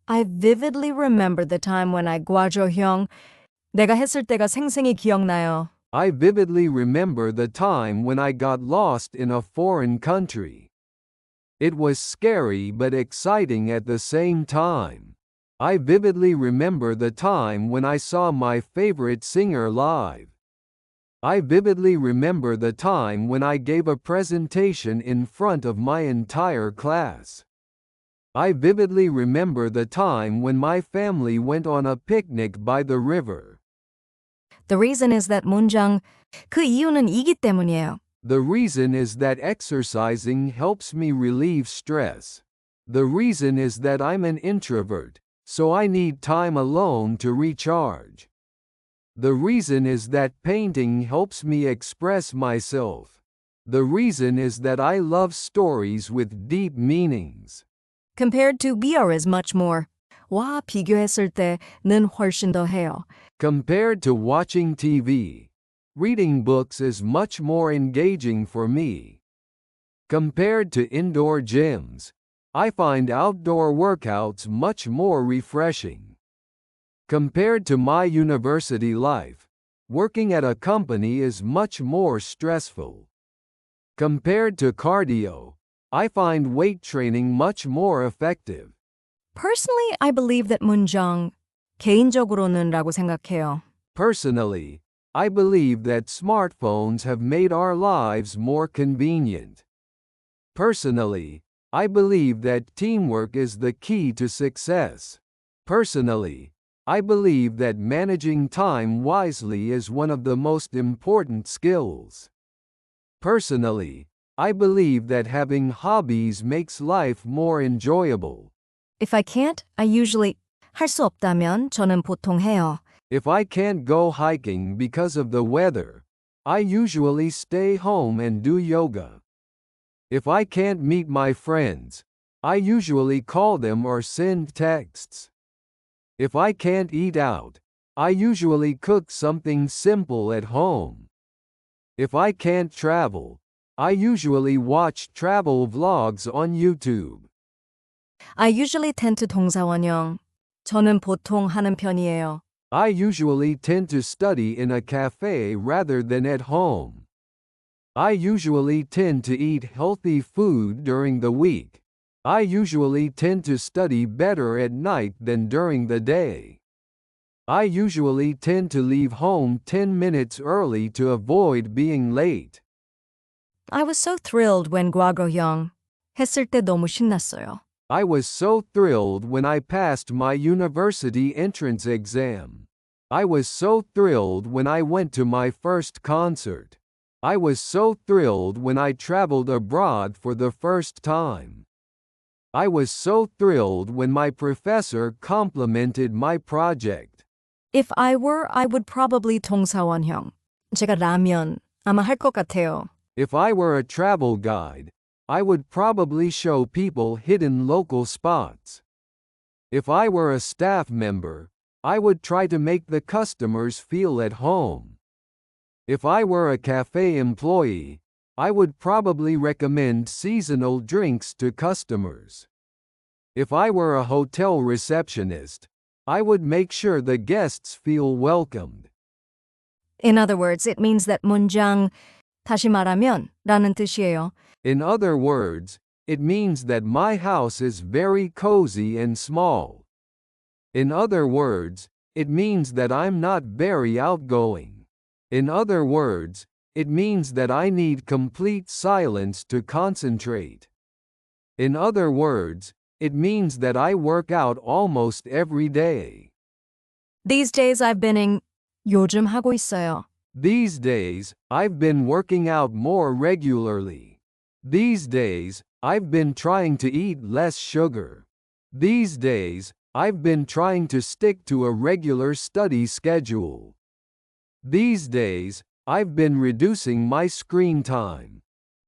I vividly remember the time when I 과조 형. 내가 했을 때가 생생히 기억나요. I vividly remember the time when I got lost in a foreign country. It was scary but exciting at the same time. I vividly remember the time when I saw my favorite singer live. I vividly remember the time when I gave a presentation in front of my entire class. I vividly remember the time when my family went on a picnic by the river. The reason is that 문장, 그 이유는 이기 때문이에요. The reason is that exercising helps me relieve stress. The reason is that I'm an introvert, so I need time alone to recharge. The reason is that painting helps me express myself. The reason is that I love stories with deep meanings. Compared to beer is much more. 와 비교했을 때는 훨씬 더 해요. Compared to watching TV, reading books is much more engaging for me. Compared to indoor gyms, I find outdoor workouts much more refreshing. Compared to my university life, working at a company is much more stressful. Compared to cardio, I find weight training much more effective. Personally, I believe that 문장, 개인적으로는라고 생각해요. Personally, I believe that smartphones have made our lives more convenient. Personally, I believe that teamwork is the key to success. Personally, I believe that managing time wisely is one of the most important skills. Personally, I believe that having hobbies makes life more enjoyable. If I can't, I usually 할 수 없다면 저는 보통 해요. If I can't go hiking because of the weather, I usually stay home and do yoga. If I can't meet my friends, I usually call them or send texts. If I can't eat out, I usually cook something simple at home. If I can't travel, I usually watch travel vlogs on YouTube. I usually tend to 동사원형. 저는 보통 하는 편이에요. I usually tend to study in a cafe rather than at home. I usually tend to eat healthy food during the week. I usually tend to study better at night than during the day. I usually tend to leave home 10 minutes early to avoid being late. I was so thrilled when 과거형 했을 때 너무 신났어요. I was so thrilled when I passed my university entrance exam. I was so thrilled when I went to my first concert. I was so thrilled when I traveled abroad for the first time. I was so thrilled when my professor complimented my project. If I were, I would probably 동사원형. 제가 라면 아마 할 것 같아요. If I were a travel guide, I would probably show people hidden local spots. If I were a staff member, I would try to make the customers feel at home. If I were a cafe employee, I would probably recommend seasonal drinks to customers. If I were a hotel receptionist, I would make sure the guests feel welcomed. In other words, it means that 문장, 다시 말하면 라는 뜻이에요. In other words, it means that my house is very cozy and small. In other words, it means that I'm not very outgoing. In other words, it means that I need complete silence to concentrate. In other words, it means that I work out almost every day. These days I've been 요즘 하고 있어요. These days, I've been working out more regularly. These days, I've been trying to eat less sugar. These days, I've been trying to stick to a regular study schedule. These days, I've been reducing my screen time.